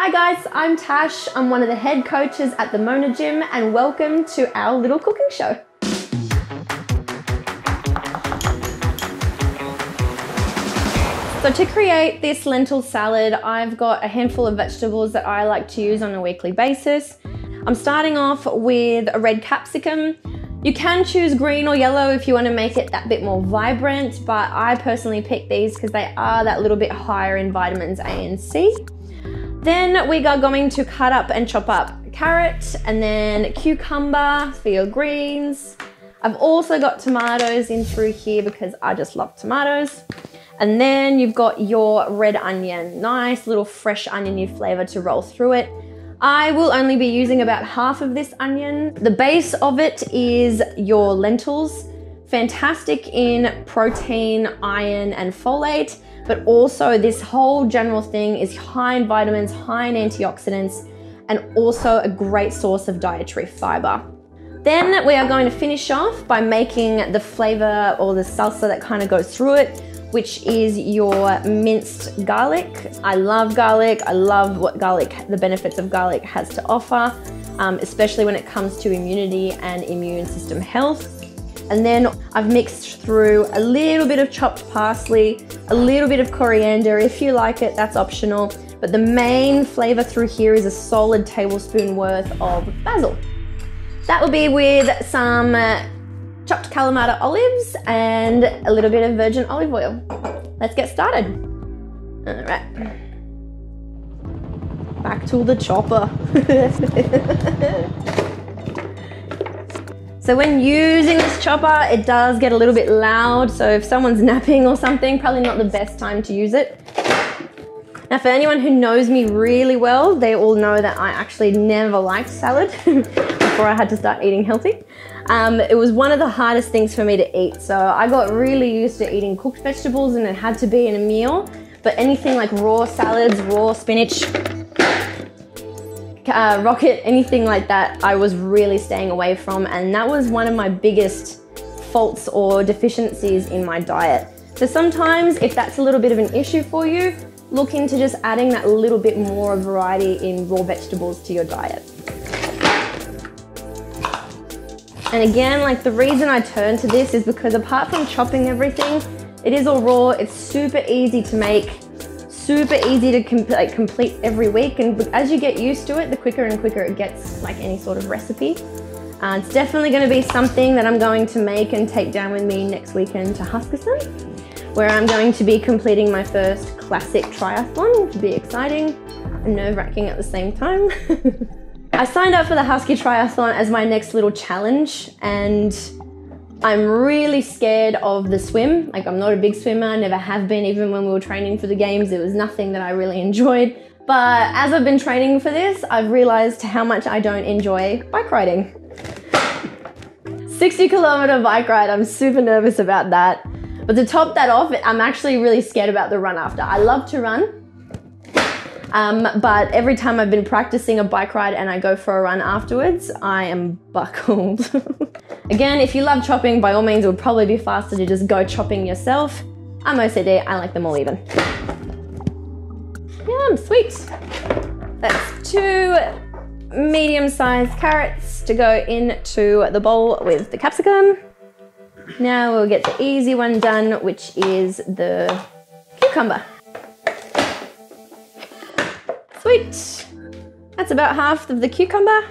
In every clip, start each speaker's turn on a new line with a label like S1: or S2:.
S1: Hi guys, I'm Tash. I'm one of the head coaches at the Mona Gym and welcome to our little cooking show. So to create this lentil salad, I've got a handful of vegetables that I like to use on a weekly basis. I'm starting off with a red capsicum. You can choose green or yellow if you want to make it that bit more vibrant, but I personally pick these because they are that little bit higher in vitamins A and C. Then we are going to cut up and chop up carrot and then cucumber for your greens. I've also got tomatoes in through here because I just love tomatoes. And then you've got your red onion, nice little fresh oniony flavor to roll through it. I will only be using about half of this onion. The base of it is your lentils, fantastic in protein, iron, and folate, but also this whole general thing is high in vitamins, high in antioxidants, and also a great source of dietary fiber. Then we are going to finish off by making the flavor or the salsa that kind of goes through it, which is your minced garlic. I love garlic. I love what the benefits of garlic has to offer, especially when it comes to immunity and immune system health. And then I've mixed through a little bit of chopped parsley, a little bit of coriander. If you like it, that's optional. But the main flavor through here is a solid tablespoon worth of basil. That will be with some chopped Kalamata olives and a little bit of virgin olive oil. Let's get started. All right. Back to the chopper. So when using this chopper, it does get a little bit loud. So if someone's napping or something, probably not the best time to use it. Now for anyone who knows me really well, they all know that I actually never liked salad before I had to start eating healthy. It was one of the hardest things for me to eat. So I got really used to eating cooked vegetables and it had to be in a meal. But anything like raw salads, raw spinach, rocket, anything like that, I was really staying away from, and that was one of my biggest faults or deficiencies in my diet. So sometimes if that's a little bit of an issue for you, look into just adding that little bit more variety in raw vegetables to your diet. And again, like the reason I turn to this is because apart from chopping everything, it is all raw, it's super easy to make, super easy to complete every week, and as you get used to it, the quicker and quicker it gets, like any sort of recipe. It's definitely going to be something that I'm going to make and take down with me next weekend to Huskisson, where I'm going to be completing my first classic triathlon, which will be exciting and nerve-wracking at the same time. I signed up for the Husky Triathlon as my next little challenge, and I'm really scared of the swim. Like, I'm not a big swimmer, never have been, even when we were training for the games. It was nothing that I really enjoyed. But as I've been training for this, I've realized how much I don't enjoy bike riding. 60-kilometer bike ride, I'm super nervous about that. But to top that off, I'm actually really scared about the run after. I love to run, but every time I've been practicing a bike ride and I go for a run afterwards, I am buckled. Again, if you love chopping, by all means, it would probably be faster to just go chopping yourself. I'm OCD, I like them all even. Yum, sweet. That's 2 medium-sized carrots to go into the bowl with the capsicum. Now we'll get the easy one done, which is the cucumber. Sweet. That's about half of the cucumber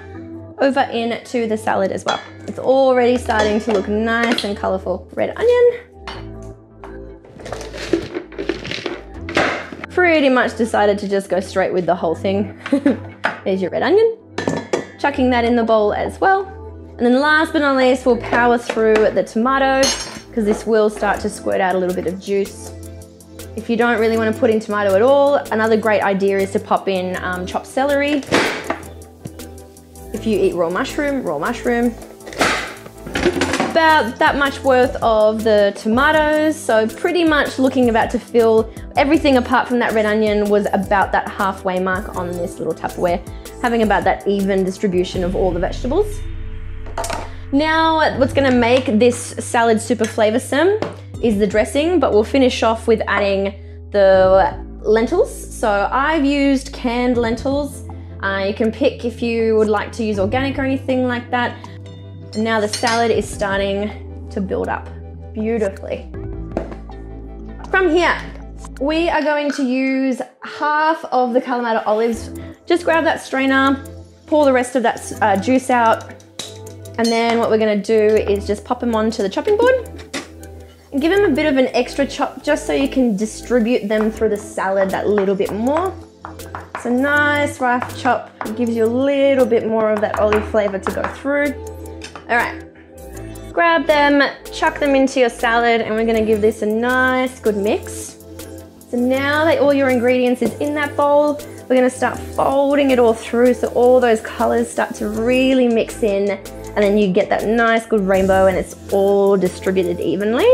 S1: over into the salad as well. It's already starting to look nice and colorful. Red onion. Pretty much decided to just go straight with the whole thing. There's your red onion. Chucking that in the bowl as well. And then last but not least, we'll power through the tomato because this will start to squirt out a little bit of juice. If you don't really want to put in tomato at all, another great idea is to pop in chopped celery. If you eat raw mushroom. About that much worth of the tomatoes, so pretty much looking about to fill everything apart from that red onion was about that halfway mark on this little Tupperware, having about that even distribution of all the vegetables. Now, what's gonna make this salad super flavorsome is the dressing, but we'll finish off with adding the lentils. So I've used canned lentils. You can pick if you would like to use organic or anything like that. And now the salad is starting to build up beautifully. From here, we are going to use half of the Kalamata olives. Just grab that strainer, pour the rest of that juice out, and then what we're gonna do is just pop them onto the chopping board and give them a bit of an extra chop just so you can distribute them through the salad that little bit more. It's a nice rough chop. It gives you a little bit more of that olive flavor to go through. All right, grab them, chuck them into your salad, and we're gonna give this a nice, good mix. So now that all your ingredients is in that bowl, we're gonna start folding it all through so all those colors start to really mix in, and then you get that nice, good rainbow, and it's all distributed evenly.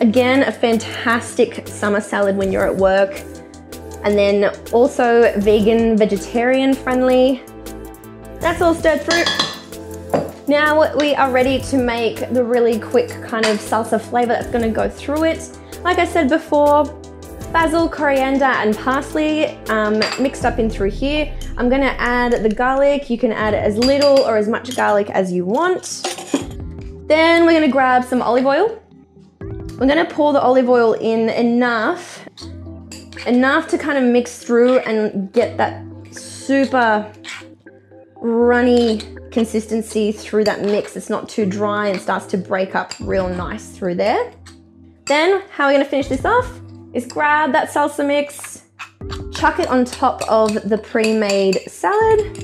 S1: Again, a fantastic summer salad when you're at work. And then also vegan, vegetarian friendly. That's all stirred through. Now we are ready to make the really quick kind of salsa flavor that's gonna go through it. Like I said before, basil, coriander, and parsley mixed up in through here. I'm gonna add the garlic. You can add as little or as much garlic as you want. Then we're gonna grab some olive oil. We're gonna pour the olive oil in enough to kind of mix through and get that super runny consistency through that mix. It's not too dry and starts to break up real nice through there. Then how we're gonna finish this off is grab that salsa mix, chuck it on top of the pre-made salad.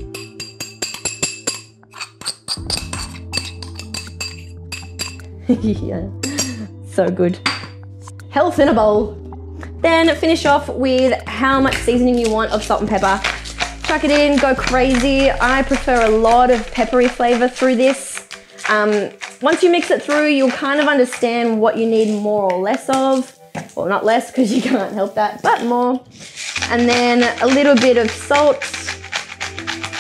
S1: Yeah, so good. Health in a bowl. Then finish off with how much seasoning you want of salt and pepper. Chuck it in, go crazy. I prefer a lot of peppery flavor through this. Once you mix it through, you'll kind of understand what you need more or less of. Well, not less because you can't help that, but more. And then a little bit of salt.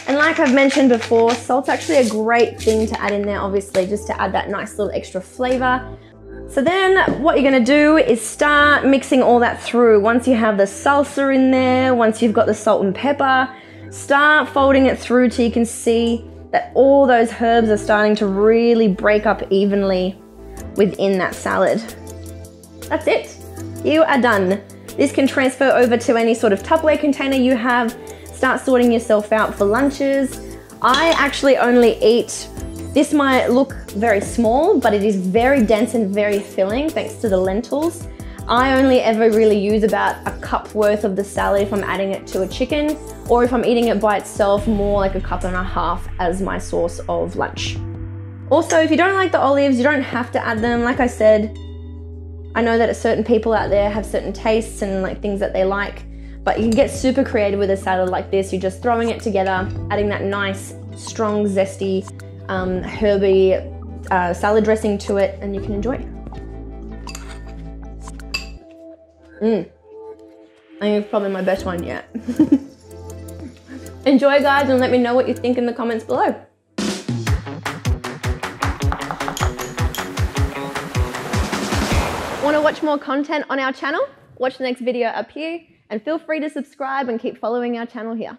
S1: And like I've mentioned before, salt's actually a great thing to add in there, obviously, just to add that nice little extra flavor. So then what you're gonna do is start mixing all that through. Once you have the salsa in there, once you've got the salt and pepper, start folding it through till you can see that all those herbs are starting to really break up evenly within that salad. That's it. You are done. This can transfer over to any sort of Tupperware container you have. Start sorting yourself out for lunches. I actually only eat, this might look very small, but it is very dense and very filling thanks to the lentils. I only ever really use about a cup worth of the salad if I'm adding it to a chicken, or if I'm eating it by itself, more like a cup and a half as my source of lunch. Also, if you don't like the olives, you don't have to add them. Like I said, I know that certain people out there have certain tastes and like things that they like, but you can get super creative with a salad like this. You're just throwing it together, adding that nice, strong, zesty, herby salad dressing to it, and you can enjoy it. I think it's probably my best one yet. Enjoy, guys, and let me know what you think in the comments below. Want to watch more content on our channel? Watch the next video up here, and feel free to subscribe and keep following our channel here.